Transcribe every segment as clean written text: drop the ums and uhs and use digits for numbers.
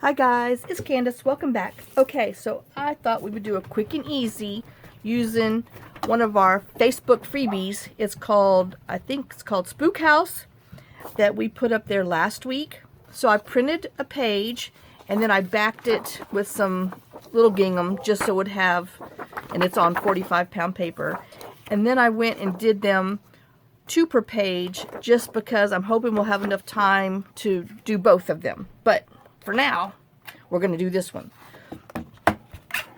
Hi guys, it's Candace. Welcome back. Okay, so I thought we would do a quick and easy using one of our Facebook freebies. It's called, I think it's called Spook House, that we put up there last week. So I printed a page and then I backed it with some little gingham just so it would have, and it's on 45-pound paper. And then I went and did them 2 per page just because I'm hoping we'll have enough time to do both of them. But for now, we're going to do this one.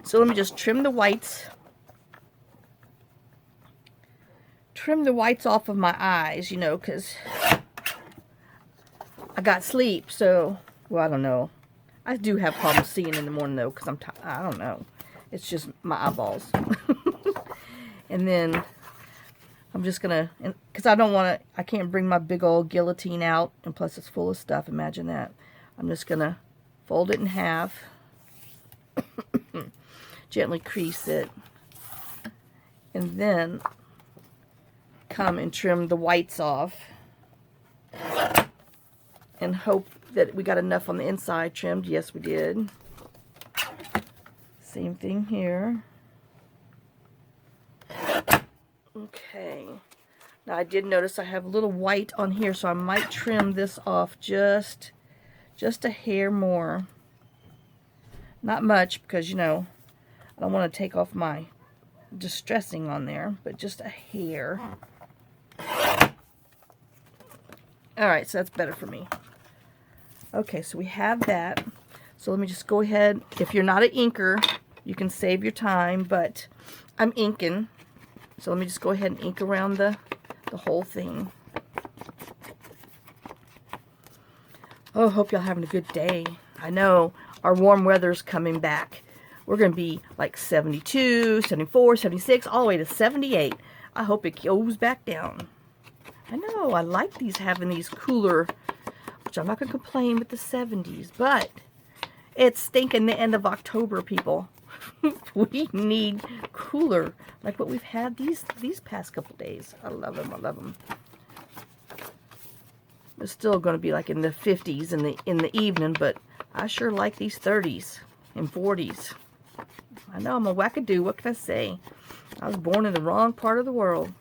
So let me just trim the whites. Trim the whites off of my eyes, you know, because I got sleep. So, well, I don't know. I do have problems seeing in the morning, though, because I don't know. It's just my eyeballs. And then I'm just going to, because I don't want to, I can't bring my big old guillotine out. And plus it's full of stuff. Imagine that. I'm just going to fold it in half, gently crease it, and then come and trim the whites off and hope that we got enough on the inside trimmed. Yes, we did. Same thing here. Okay. Now I did notice I have a little white on here, so I might trim this off just a hair more. Not much, because, you know, I don't want to take off my distressing on there, but just a hair. Alright, so that's better for me. Okay, so we have that. So let me just go ahead. If you're not an inker, you can save your time, but I'm inking. So let me just go ahead and ink around the whole thing. Oh, hope y'all having a good day. I know our warm weather's coming back. We're going to be like 72, 74, 76, all the way to 78. I hope it goes back down. I know, I like having these cooler, which I'm not going to complain with the 70s, but it's stinking the end of October, people. We need cooler, like what we've had these past couple days. I love them, I love them. It's still going to be like in the 50s in the evening, but I sure like these 30s and 40s. I know, I'm a wackadoo. What can I say? I was born in the wrong part of the world.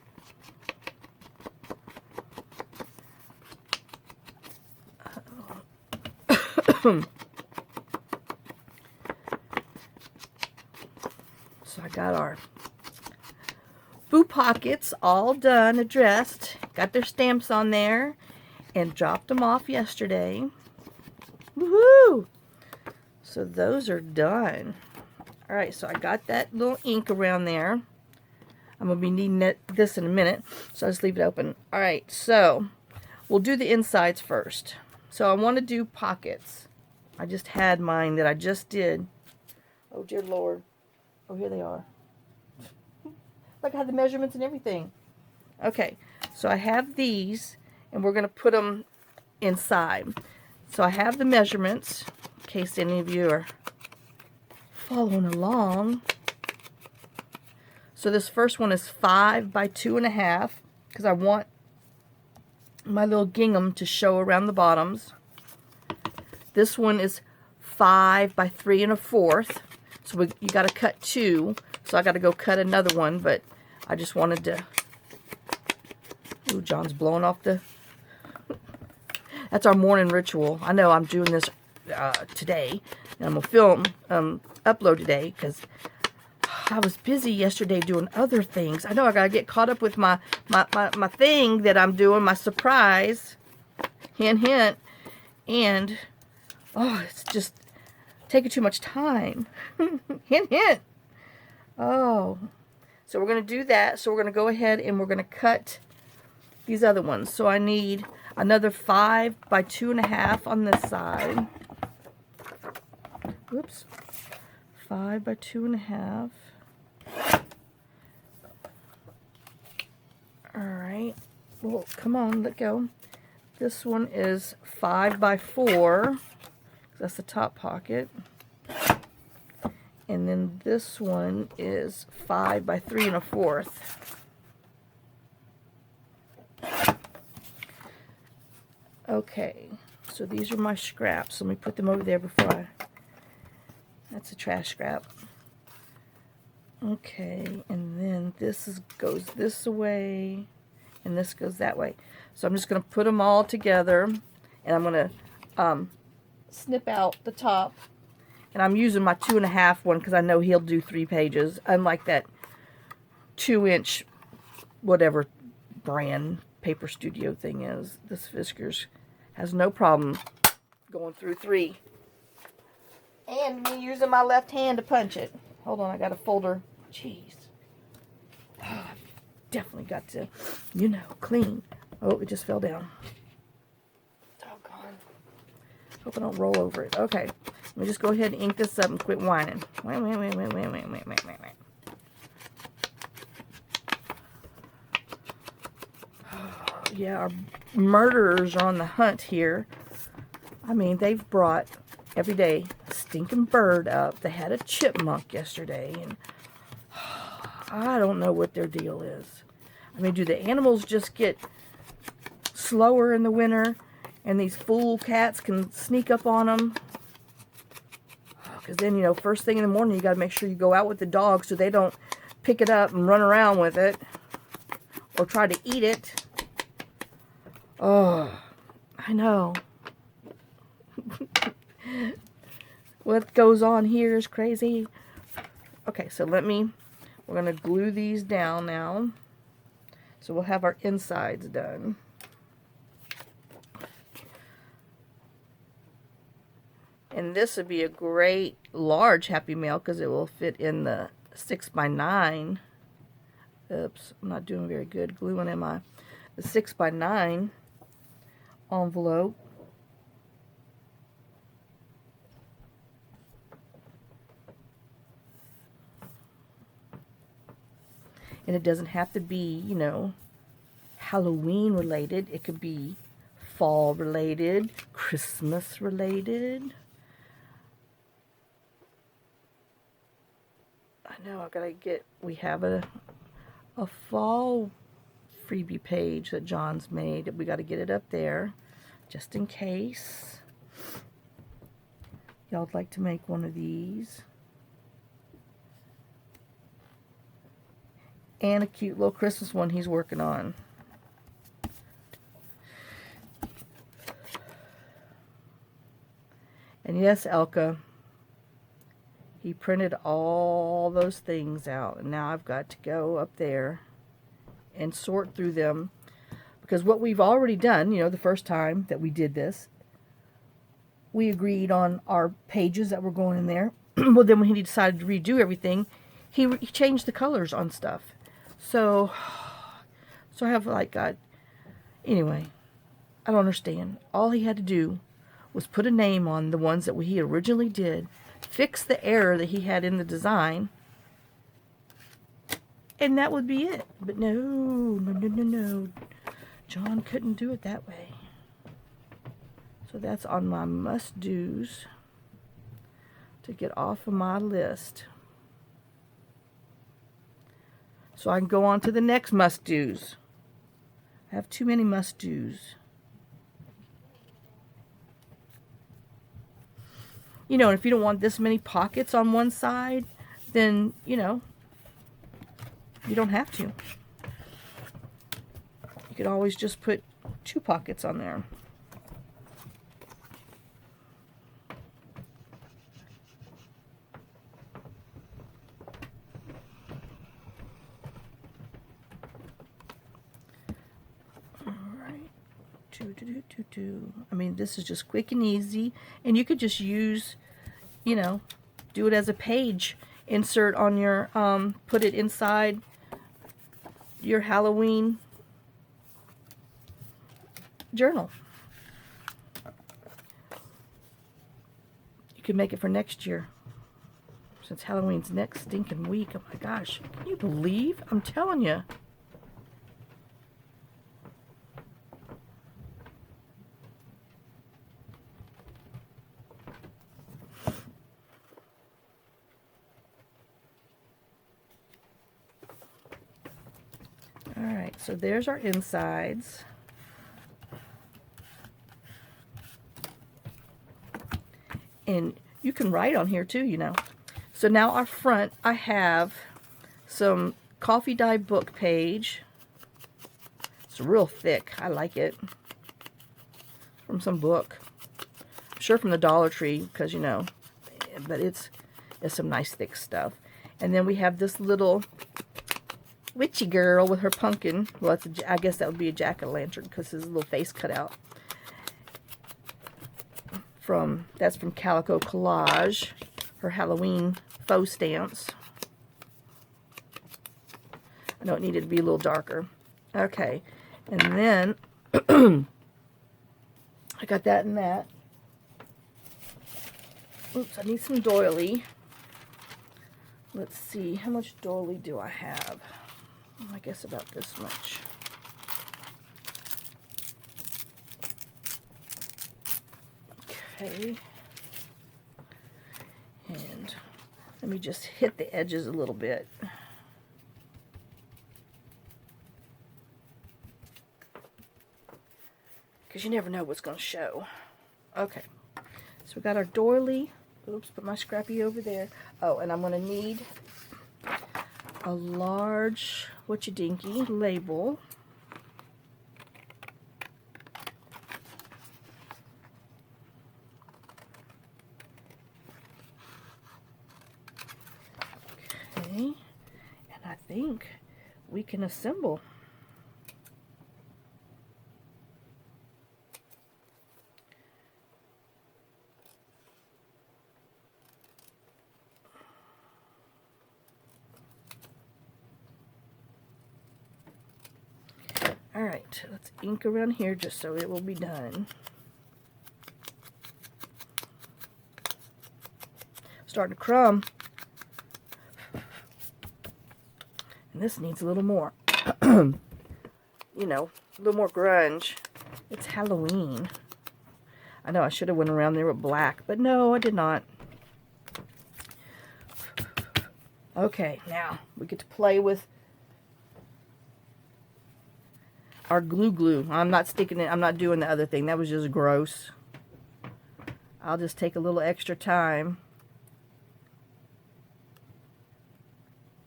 So I got our Boo pockets all done, addressed. Got their stamps on there. And dropped them off yesterday. Woohoo! So those are done. Alright, so I got that little ink around there. I'm going to be needing this in a minute, so I'll just leave it open. Alright, so we'll do the insides first. So I want to do pockets. I just had mine that I just did. Oh dear Lord. Oh, here they are. Like I had the measurements and everything. Okay, so I have these. And we're going to put them inside. So I have the measurements, in case any of you are following along. So this first one is 5 by 2.5, because I want my little gingham to show around the bottoms. This one is 5 by 3 1/4. So you got to cut 2. So I got to go cut another one, but I just wanted to. Ooh, John's blowing off the. That's our morning ritual. I know I'm doing this today, and I'm going to upload today, because I was busy yesterday doing other things. I know I got to get caught up with my thing that I'm doing, my surprise. Hint, hint. And, oh, it's just taking too much time. Hint, hint. Oh. So we're going to do that. So we're going to go ahead and we're going to cut these other ones. So I need another 5 by 2.5 on this side. Whoops. 5 by 2.5. Alright. Well, come on, let go. This one is 5 by 4. That's the top pocket. And then this one is 5 by 3 1/4. Okay, So these are my scraps. Let me put them over there before I... That's a trash scrap. Okay, and then goes this way, and this goes that way. So I'm just going to put them all together, and I'm going to snip out the top. And I'm using my 2.5 one because I know he'll do 3 pages, unlike that 2-inch, whatever brand Paper Studio thing is. This Fiskars has no problem going through 3. And me using my left hand to punch it. Hold on, I got a folder. Jeez. Oh, I've definitely got to, you know, clean. Oh, it just fell down. Doggone. Hope I don't roll over it. Okay. Let me just go ahead and ink this up and quit whining. Wait. Yeah, our murderers are on the hunt here. I mean, they've brought every day a stinking bird up. They had a chipmunk yesterday, and I don't know what their deal is. I mean, do the animals just get slower in the winter, and these fool cats can sneak up on them? Because then, you know, first thing in the morning, you got to make sure you go out with the dog so they don't pick it up and run around with it or try to eat it. Oh, I know. What goes on here is crazy. Okay, so we're going to glue these down now. So we'll have our insides done. And this would be a great large Happy Mail because it will fit in the 6x9. Oops, I'm not doing very good gluing, am I? The 6x9 envelope. And it doesn't have to be, you know, Halloween related. It could be fall related, Christmas related. I know we have a fall freebie page that John's made. We got to get it up there just in case y'all would like to make one of these. And a cute little Christmas one he's working on. And yes, Elka, he printed all those things out. And now I've got to go up there and sort through them. Because what we've already done, you know, the first time that we did this, we agreed on our pages that were going in there. Well, then when he decided to redo everything, he changed the colors on stuff. So I have like, anyway, I don't understand. All he had to do was put a name on the ones that he originally did, fix the error that he had in the design, and that would be it. But no. John couldn't do it that way. So that's on my must-dos to get off of my list. So I can go on to the next must-dos. I have too many must-dos. You know, if you don't want this many pockets on one side, then, you know, you don't have to. You could always just put 2 pockets on there. I mean, this is just quick and easy, and you could just use, you know, do it as a page insert on your, put it inside your Halloween journal. You could make it for next year, since Halloween's next stinking week. Oh my gosh, can you believe? I'm telling you. Alright, so there's our insides. And you can write on here too, you know. So now our front, I have some coffee dye book page. It's real thick. I like it. From some book. I'm sure from the Dollar Tree, because, you know, but it's some nice thick stuff. And then we have this little witchy girl with her pumpkin. Well, I guess that would be a jack-o'-lantern because his little face cut out. That's from Calico Collage, her Halloween faux stamps. I know it needed to be a little darker. Okay, and then I got that and that. Oops, I need some doily. Let's see, how much doily do I have? I guess about this much. Okay. And let me just hit the edges a little bit. Because you never know what's going to show. Okay. So we got our doily. Oops, put my scrappy over there. Oh, and I'm going to need a large whatcha-dinky label. Okay, and I think we can assemble. Alright, let's ink around here just so it will be done. Starting to crumb. And this needs a little more. You know, a little more grunge. It's Halloween. I know I should have went around there with black, but no, I did not. Okay, now we get to play with our glue. I'm not sticking it. I'm not doing the other thing. That was just gross. I'll just take a little extra time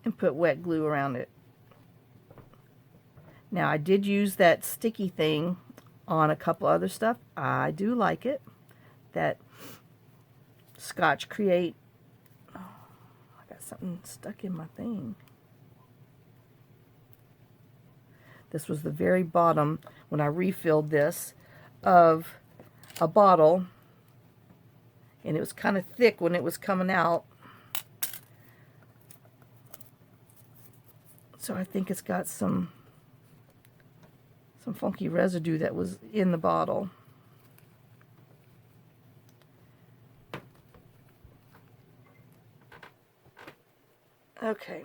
and put wet glue around it. Now, I did use that sticky thing on a couple other stuff. I do like it. That Scotch Create. Oh, I got something stuck in my thing. This was the very bottom when I refilled this of a bottle, and it was kind of thick when it was coming out. So I think it's got some funky residue that was in the bottle. Okay,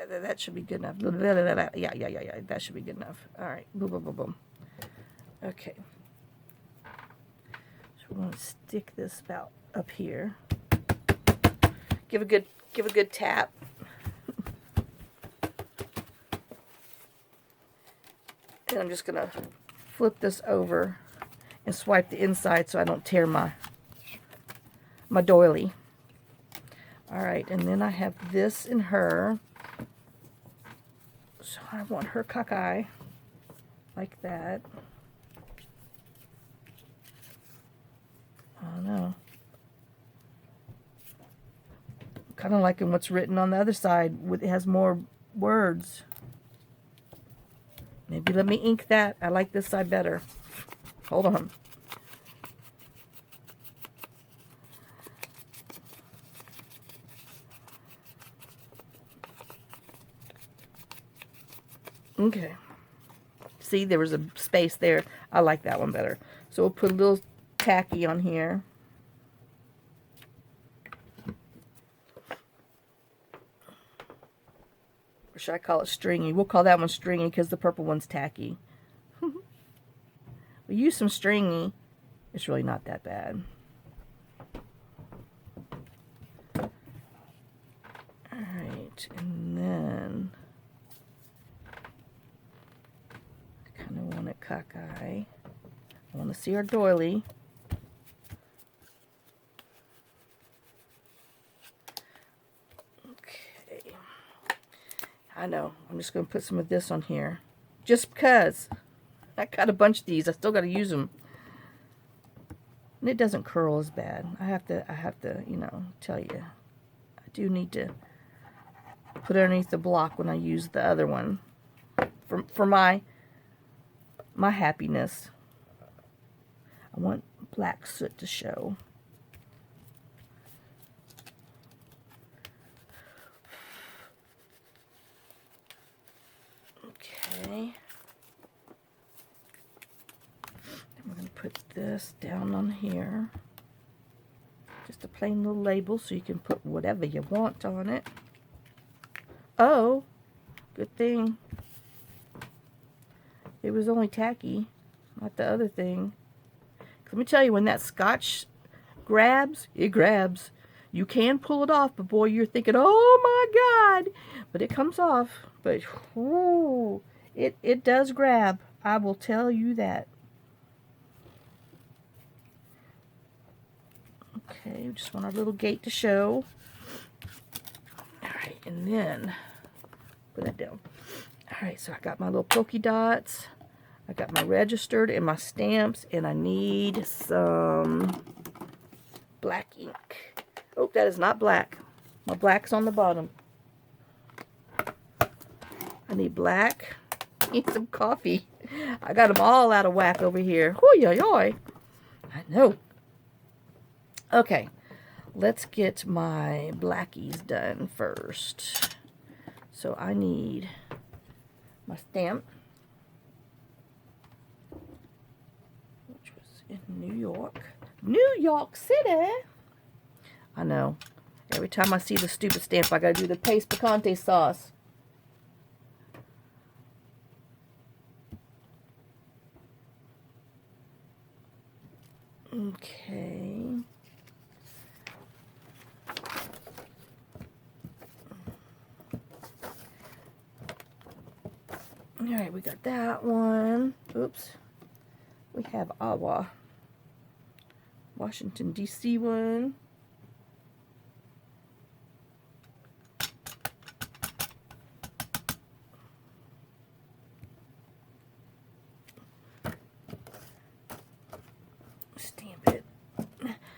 that should be good enough. Yeah, that should be good enough. All right, boom, boom, boom, boom. Okay, so we're going to stick this about up here. Give a good tap. And I'm just going to flip this over and swipe the inside so I don't tear my doily. Alright, and then I have this in her. So I want her cockeye like that. I don't know. Kind of liking what's written on the other side. It has more words. Maybe let me ink that. I like this side better. Hold on. Okay. See, there was a space there. I like that one better. So we'll put a little tacky on here. Or should I call it stringy? We'll call that one stringy because the purple one's tacky. We use some stringy. It's really not that bad. Alright, and then I kind of want it cockeye. I want to see our doily. I know. I'm just going to put some of this on here. Just because. I got a bunch of these. I still got to use them. And it doesn't curl as bad. I have to, you know, tell you. I do need to put it underneath the block when I use the other one. For my happiness. I want black soot to show. Okay. Then we're going to put this down on here. Just a plain little label so you can put whatever you want on it. Oh, good thing it was only tacky, not the other thing. Let me tell you, when that scotch grabs, it grabs. You can pull it off, but boy, you're thinking, oh my God. But it comes off. But whoo, it does grab. I will tell you that. Okay, we just want our little gate to show. All right, and then put that down. All right, so I got my little polka dots. I got my registered and my stamps, and I need some black ink. Oh, that is not black. My black's on the bottom. I need black. I need some coffee. I got them all out of whack over here. Hoo-yoy-yoy. I know. Okay, let's get my blackies done first. So I need my stamp, which was in New York City. I know. Every time I see the stupid stamp, I gotta do the paste picante sauce. Okay. Alright, we got that one. Oops. We have our Washington, D.C. one.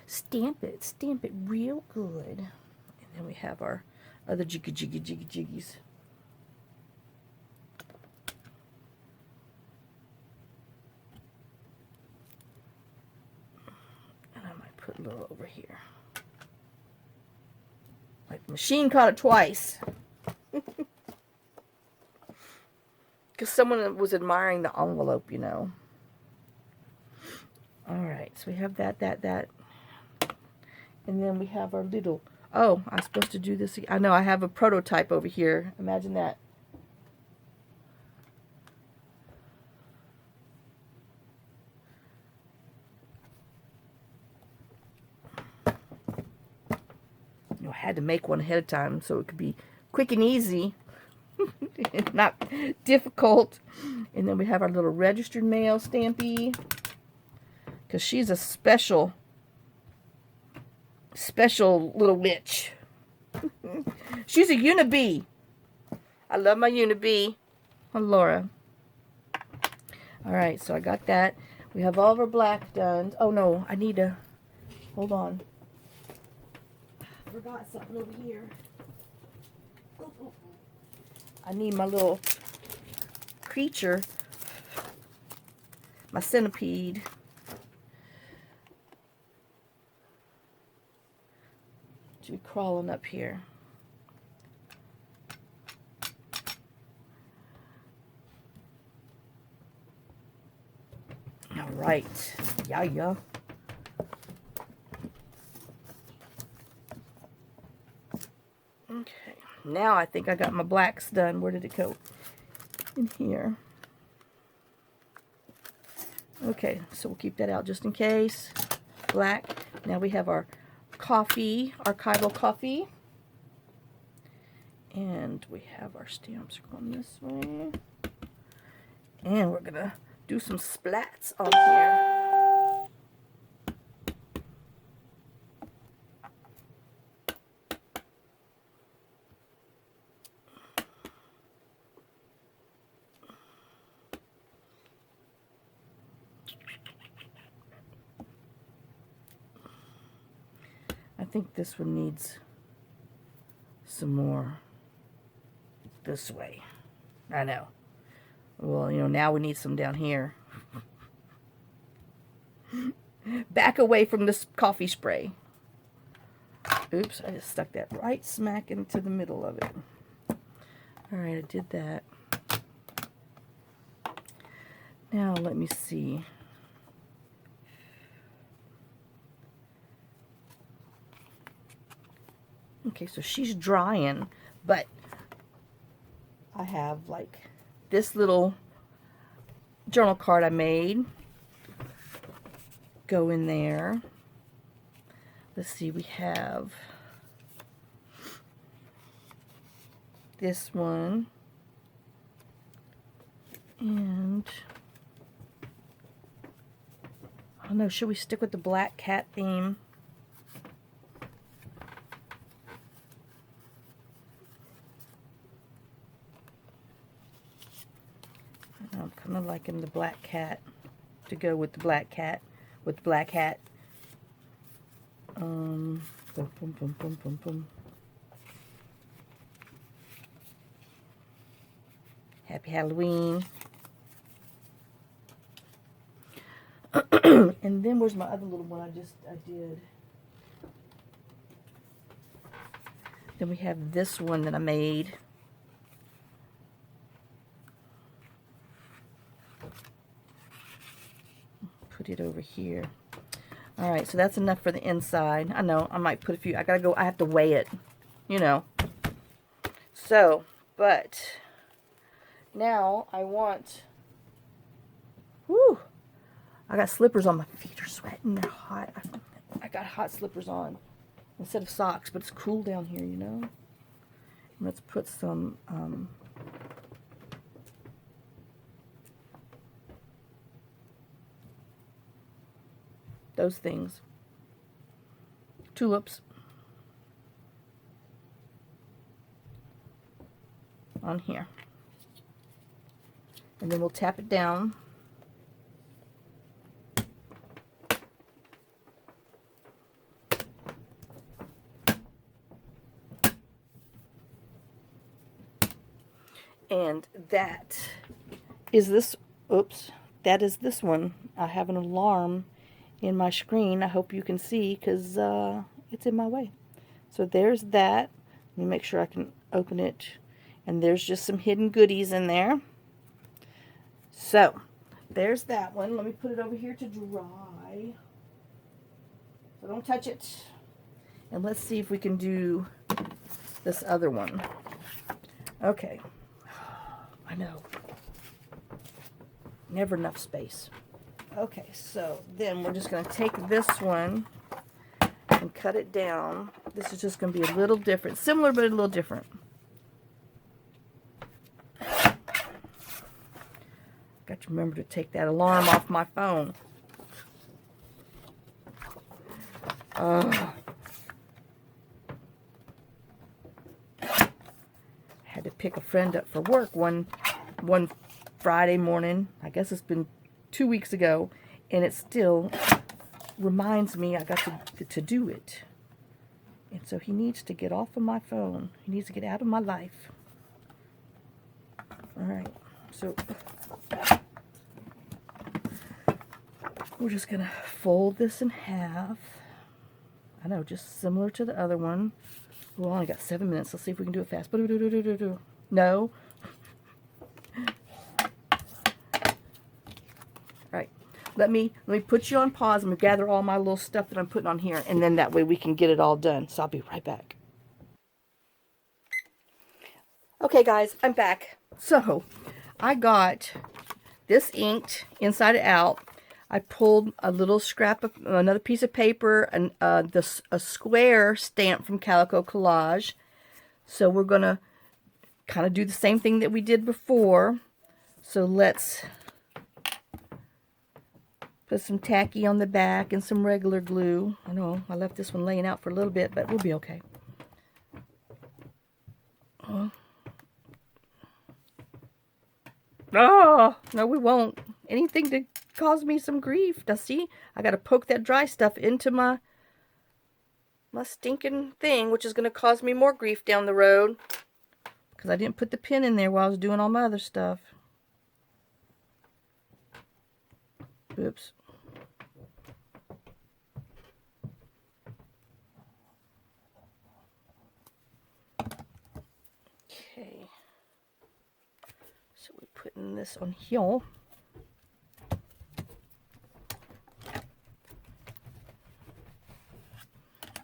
Stamp it. Stamp it real good. And then we have our other jiggies. Put a little over here. Like the machine caught it twice. Because someone was admiring the envelope, you know. Alright, so we have that. And then we have our little... Oh, I'm supposed to do this again. I know, I have a prototype over here. Imagine that. I had to make one ahead of time so it could be quick and easy. Not difficult. And then we have our little registered mail stampy. Because she's a special little witch. She's a Unibee. I love my Unibee. Oh, Laura. Alright, so I got that. We have all of our black done. Oh no, I need to... Hold on. I forgot something over here. I need my little creature. My centipede. To be crawling up here. All right. Yeah. Okay. Now I think I got my blacks done. Where did it go? In here. Okay, so we'll keep that out just in case. Black. Now we have our coffee, archival coffee. And we have our stamps going this way. And we're going to do some splats on here. think this one needs some more this way. I know. Well, you know, now we need some down here. Back away from this coffee spray. Oops, I just stuck that right smack into the middle of it. Alright, I did that. Now, let me see. Okay, so she's drying, but I have like this little journal card I made. Go in there. Let's see, we have this one. And I don't know, should we stick with the black cat theme? I'm kind of liking the black cat to go with the black cat, with the black hat. Boom, boom, boom, boom, boom, boom. Happy Halloween. And then where's my other little one I did? Then we have this one that I made. Put it over here. Alright, so that's enough for the inside. I know, I might put a few. I have to weigh it, you know. So, but now I want, whoo, I got slippers on. My feet are sweating. They're hot. I got hot slippers on instead of socks, but it's cool down here, you know. Let's put some, those things. Tulips. On here. And then we'll tap it down. And that is this, oops, that is this one. I have an alarm in my screen. I hope you can see because it's in my way. So there's that. Let me make sure I can open it. And there's just some hidden goodies in there. So there's that one. Let me put it over here to dry. So don't touch it. And let's see if we can do this other one. Okay. I know. Never enough space. Okay, so then we're just going to take this one and cut it down. This is just going to be a little different. Similar, but a little different. Got to remember to take that alarm off my phone. Had to pick a friend up for work one Friday morning. I guess it's been 2 weeks ago, and it still reminds me I got to do it. And so he needs to get off of my phone. He needs to get out of my life. Alright, so we're just going to fold this in half. I know, just similar to the other one. We only got 7 minutes. Let's see if we can do it fast. No. Right. Let me put you on pause. I'm going to gather all my little stuff that I'm putting on here, and then that way we can get it all done. So I'll be right back. Okay, guys, I'm back. So I got this inked inside and out. I pulled a little scrap of another piece of paper and a square stamp from Calico Collage. So we're going to kind of do the same thing that we did before. So let's put some tacky on the back and some regular glue. I know I left this one laying out for a little bit, but we'll be okay. Oh, no, we won't. Anything to cause me some grief. Now, see, I got to poke that dry stuff into my my stinking thing, which is going to cause me more grief down the road. Because I didn't put the pin in there while I was doing all my other stuff. Oops. Okay. So we're putting this on here.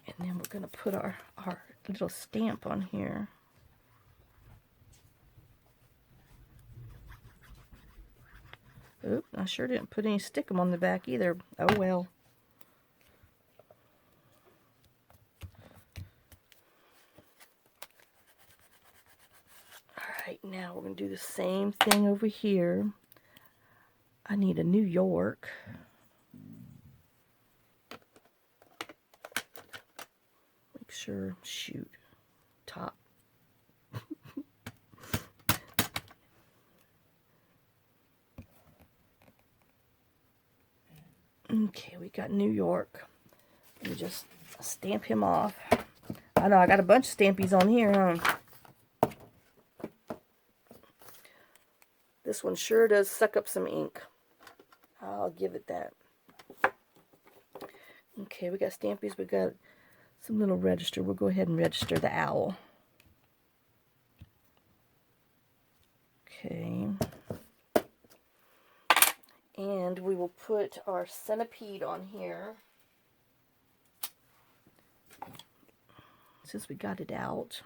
And then we're going to put our little stamp on here. Oop, I sure didn't put any stickum on the back either. Oh well. Alright, now we're going to do the same thing over here. I need a New York. Make sure, shoot, top. Okay, we got New York. Let me just stamp him off. I know, I got a bunch of stampies on here, huh? This one sure does suck up some ink. I'll give it that. Okay, we got stampies. We got some little register. We'll go ahead and register the owl. Okay. And we will put our centipede on here. Since we got it out.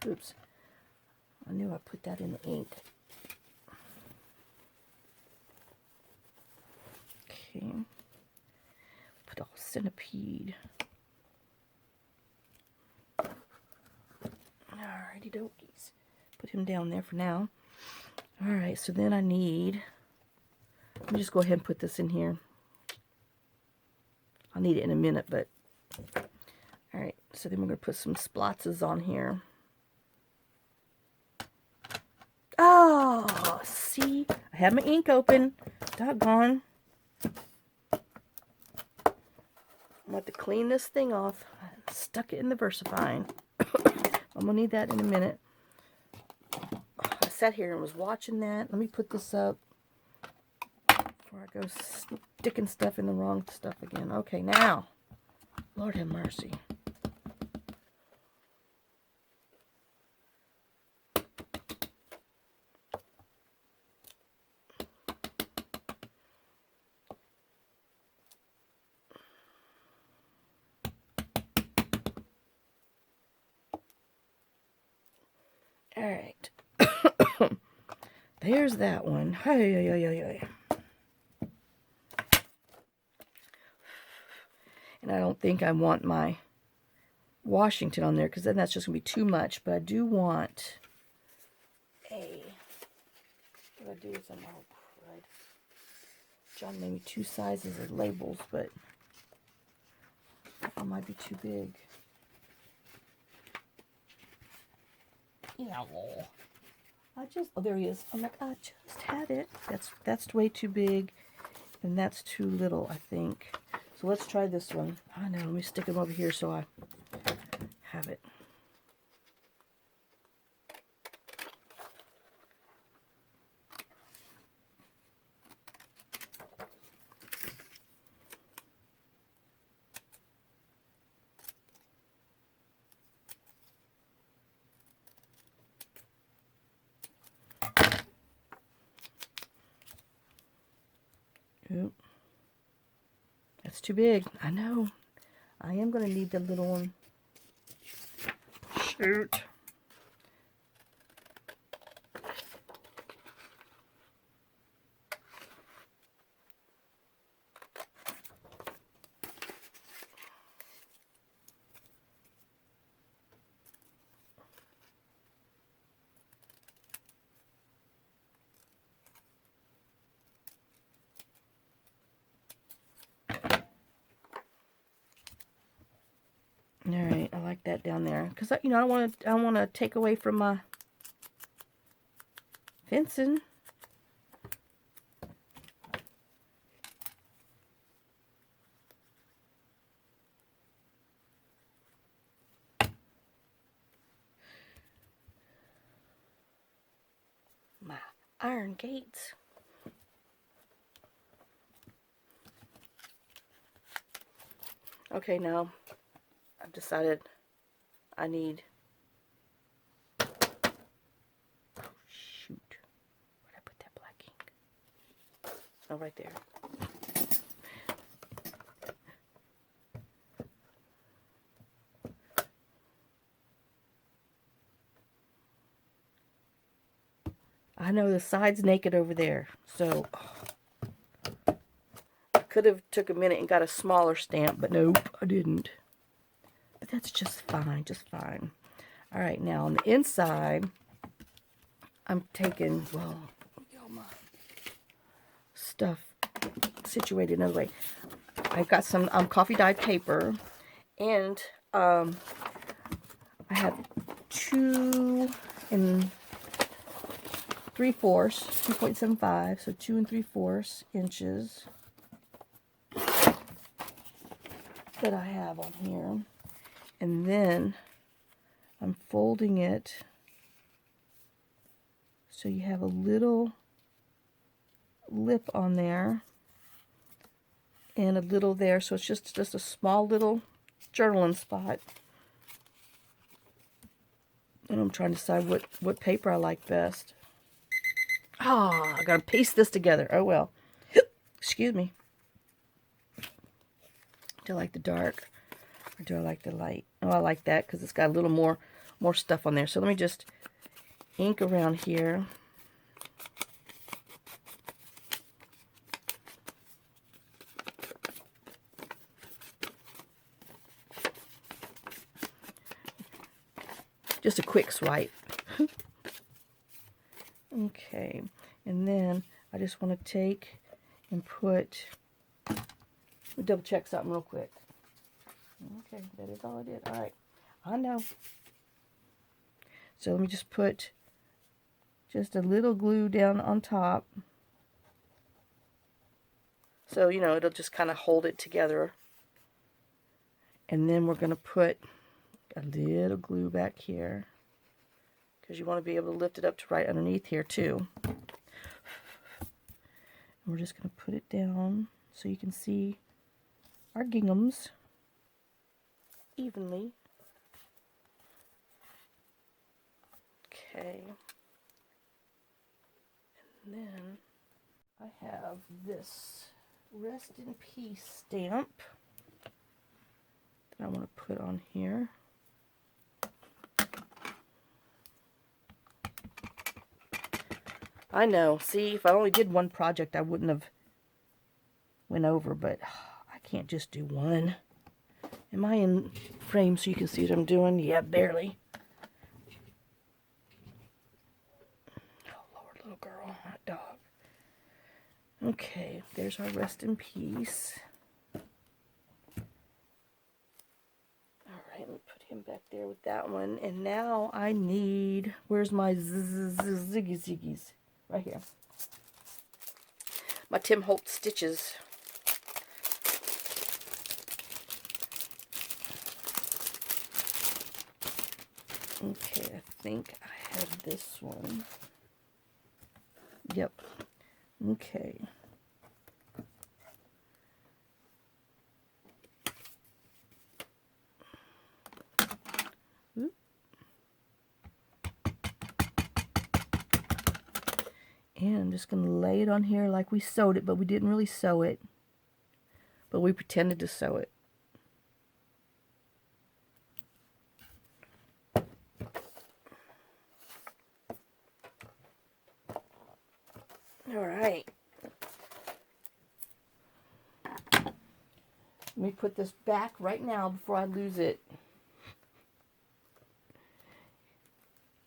Oops. I knew I put that in the ink. Okay. Put our centipede. Alrighty dokies. Put him down there for now. Alright, so then I need, let me just go ahead and put this in here. I'll need it in a minute, but, alright, so then we're going to put some splotches on here. Oh, see, I have my ink open. Doggone. I'm going to have to clean this thing off. I stuck it in the VersaFine. I'm going to need that in a minute. I sat here and was watching that. Let me put this up before I go sticking stuff in the wrong stuff again. Okay, now, Lord have mercy. All right. There's that one. Hey, hey, hey, hey, hey. And I don't think I want my Washington on there because then that's just going to be too much. But I do want a... What do I do with them? Oh, crud. John made me 2 sizes of labels, but that might be too big. Yeah. Oh, there he is. I'm like, I just had it. That's way too big, and that's too little, I think. So let's try this one. I know. Let me stick them over here so I have it. Oop. That's too big. I know. I am going to need the little one. Shoot. All right, I like that down there because I don't want to take away from my fencing. iron gates. Okay, now I've decided I need... Oh, shoot. Where'd I put that black ink? Oh, right there. I know the side's naked over there, so I could have took a minute and got a smaller stamp, but nope, I didn't. But that's just fine, just fine. All right, now on the inside, I'm taking, well, let me get all my stuff situated another way. I've got some coffee dyed paper, and I have 2 3/4, 2.75, so 2 3/4 inches that I have on here. And then I'm folding it so you have a little lip on there and a little there, so it's just a small little journaling spot. And I'm trying to decide what paper I like best. Ah, I gotta piece this together. Oh well. Excuse me. Do I like the dark or do I like the light? Oh, I like that because it's got a little more stuff on there. So let me just ink around here. Just a quick swipe. Okay, and then I just want to take and put, double check something real quick. Okay, that is all I did. All right, I know. So let me just put just a little glue down on top. So, you know, it'll just kind of hold it together. And then we're going to put a little glue back here, because you want to be able to lift it up to right underneath here too. And we're just going to put it down so you can see our ginghams evenly. Okay. And then I have this Rest in Peace stamp that I want to put on here. I know, see, if I only did one project, I wouldn't have went over, but I can't just do one. Am I in frame so you can see what I'm doing? Yeah, barely. Oh, Lord, little girl, hot dog. Okay, there's our Rest in Peace. Alright, let me put him back there with that one. And now I need, where's my ziggy ziggies? Right here. My Tim Holtz stitches. Okay, I think I have this one. Yep. Okay. And I'm just going to lay it on here like we sewed it, but we didn't really sew it. But we pretended to sew it. Alright. Let me put this back right now before I lose it.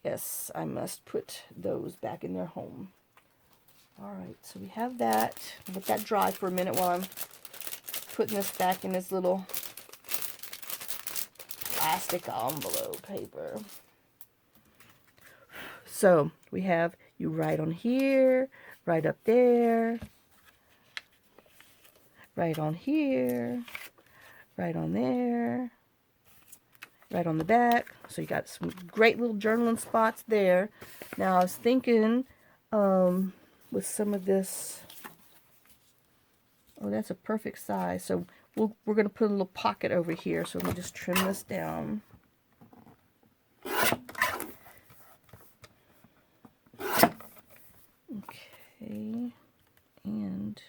Yes, I must put those back in their home. Alright, so we have that. Let that dry for a minute while I'm putting this back in this little plastic envelope paper. So we have you right on here, right up there, right on here, right on there, right on the back. So you got some great little journaling spots there. Now I was thinking with some of this. Oh, that's a perfect size. So we're going to put a little pocket over here. So let me just trim this down. Okay. And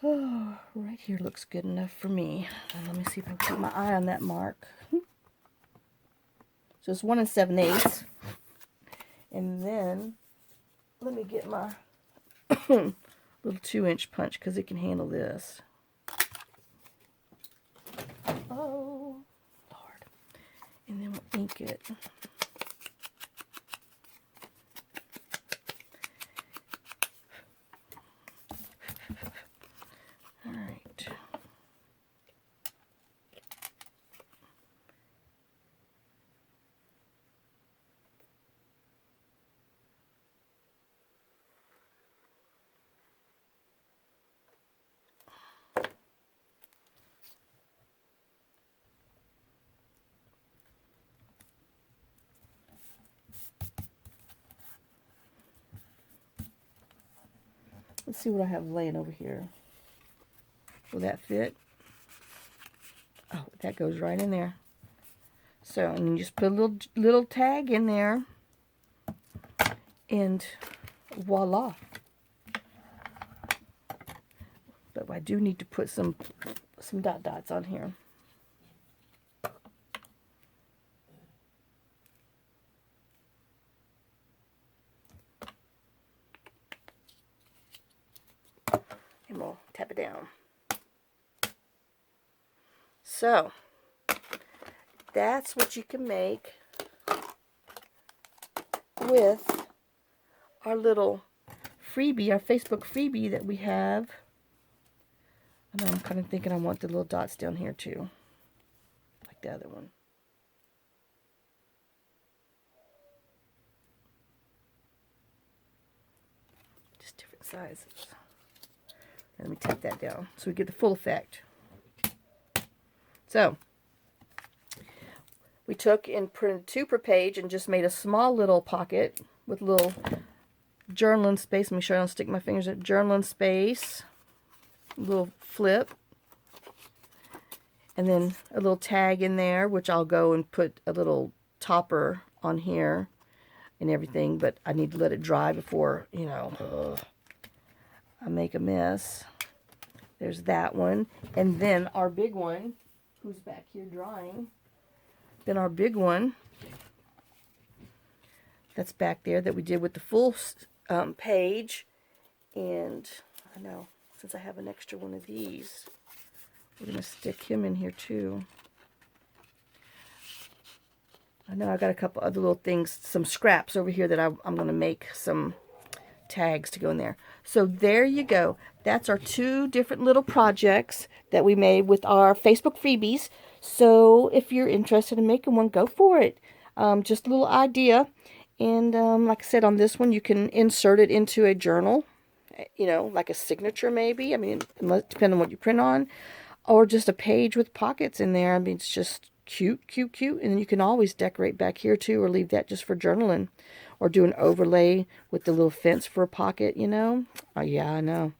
oh, right here looks good enough for me. Let me see if I can keep my eye on that mark. So it's 1 7/8. And then let me get my little 2-inch punch because it can handle this. Oh, Lord. And then we'll ink it. All right. Let's see what I have laying over here. Will that fit? Oh, that goes right in there. So, and you just put a little tag in there, and voila. But I do need to put some dot dots on here. And we'll tap it down. So, that's what you can make with our little freebie, our Facebook freebie that we have. And I'm kind of thinking I want the little dots down here too, like the other one. Just different sizes. And let me tap that down so we get the full effect. So, we took and printed 2 per page and just made a small little pocket with a little journaling space. Let me show you, I don't stick my fingers at journaling space. A little flip. And then a little tag in there, which I'll go and put a little topper on here and everything. But I need to let it dry before, you know, I make a mess. There's that one. And then our big one, who's back here drying. Then our big one, that's back there, that we did with the full page. And I know, since I have an extra one of these, we're going to stick him in here too. I know I got a couple other little things, some scraps over here that I'm going to make some tags to go in there. So there you go. That's our 2 different little projects that we made with our Facebook freebies. So if you're interested in making one, go for it. Just a little idea. And like I said, on this one, you can insert it into a journal, you know, like a signature maybe. I mean, depending on what you print on. Or just a page with pockets in there. I mean, it's just cute, cute, cute. And you can always decorate back here too, or leave that just for journaling. Or do an overlay with the little fence for a pocket, you know. Oh, yeah, I know.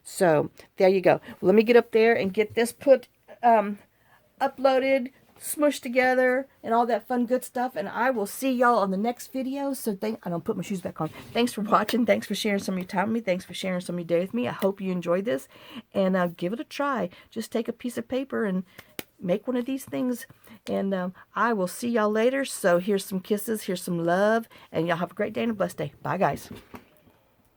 So, there you go. Well, let me get up there and get this put, uploaded, smushed together, and all that fun good stuff. And I will see y'all on the next video. So, I don't put my shoes back on. Thanks for watching. Thanks for sharing some of your time with me. Thanks for sharing some of your day with me. I hope you enjoyed this. And give it a try. Just take a piece of paper and make one of these things. And I will see y'all later. So here's some kisses. Here's some love. And y'all have a great day and a blessed day. Bye, guys.